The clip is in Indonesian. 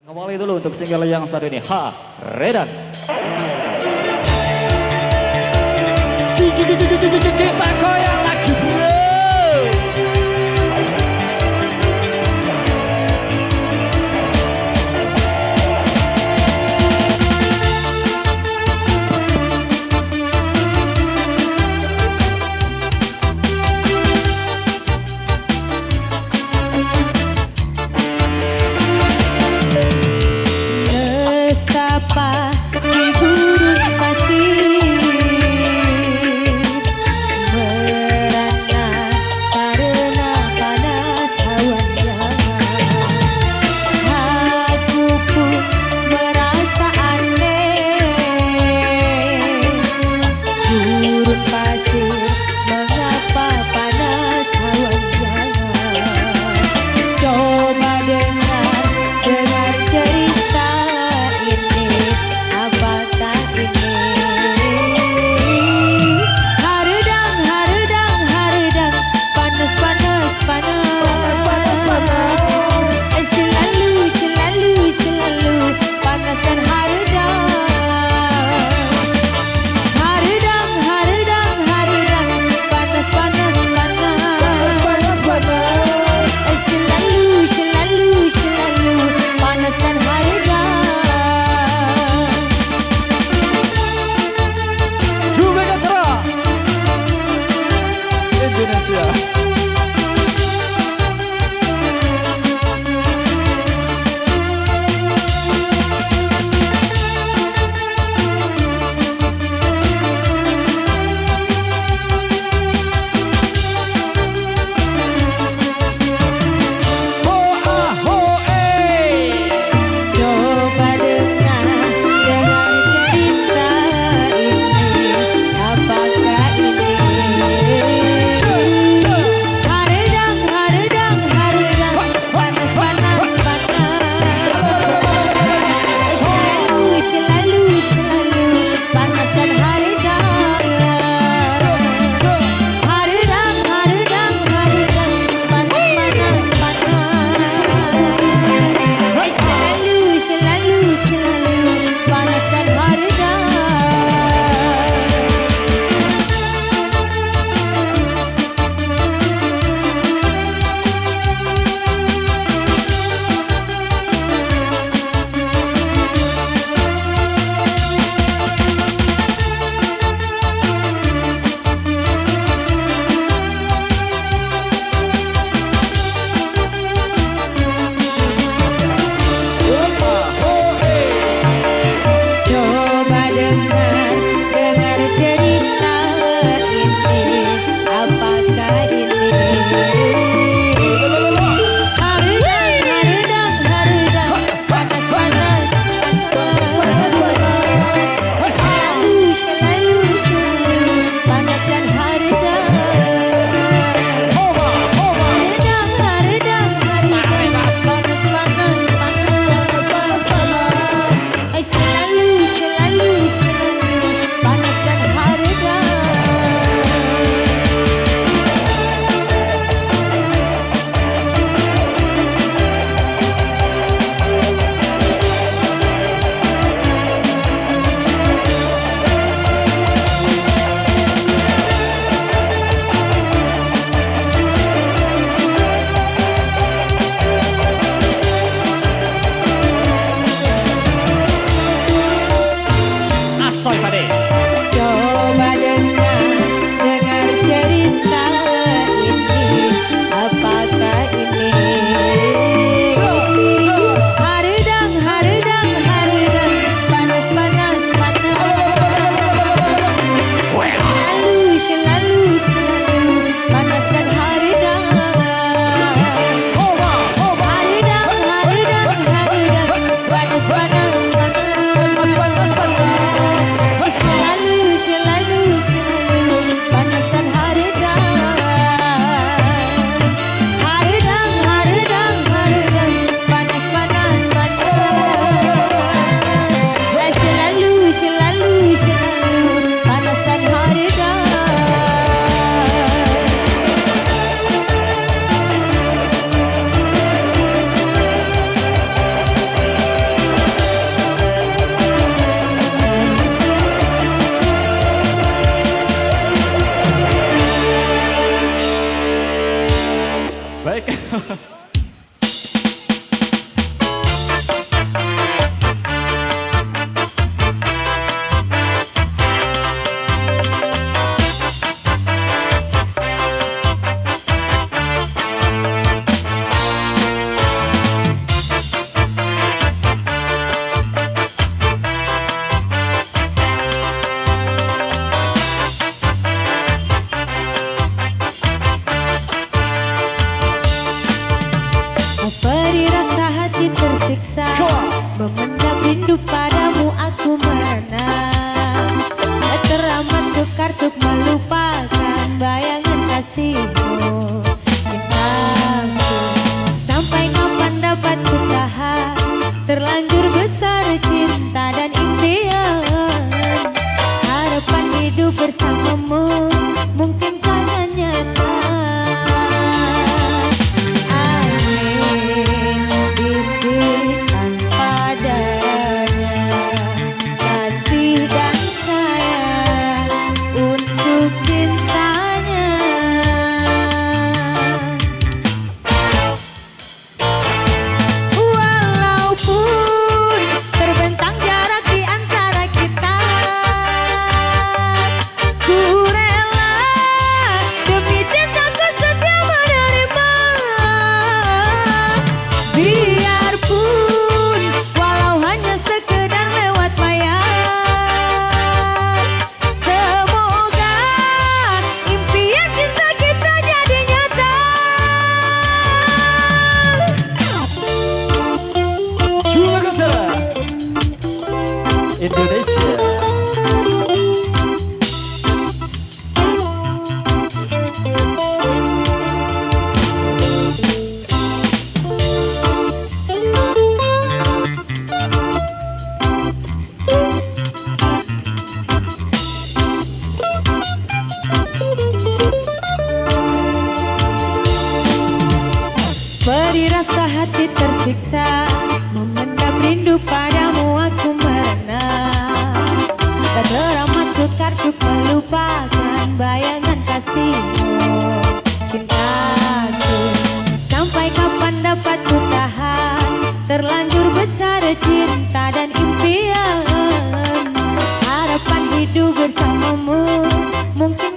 Kembali dulu untuk single yang satu ini, Ha Redan. Kita goyang lagi bro. Nestapa di gurun pasir rindu padamu aku merenang. Tak teramat sukar untuk melupakan bayangan kasihmu. Cintaku, sampai kapan dapat ku tahan? Terlanjur besar cinta dan impian. Harapan hidup bersamamu mungkinkah dan nyata. Angin bisikan padanya kasih dan sayang untuk cintanya. Walaupun terbentang jarak di antara kita, ku rela demi cintaku setia menerima. Biarpun walau hanya sekedar lewat layar, semoga impian cinta kita jadi nyata. Cuma kata Indonesia. Beri rasa hati tersiksa, memendam rindu padamu aku merenang. Tak teramat sukar untuk melupakan bayangan kasihmu. Cintaku, sampai kapan dapat ku tahan? Terlanjur besar cinta dan impian. Harapan hidup bersamamu mungkin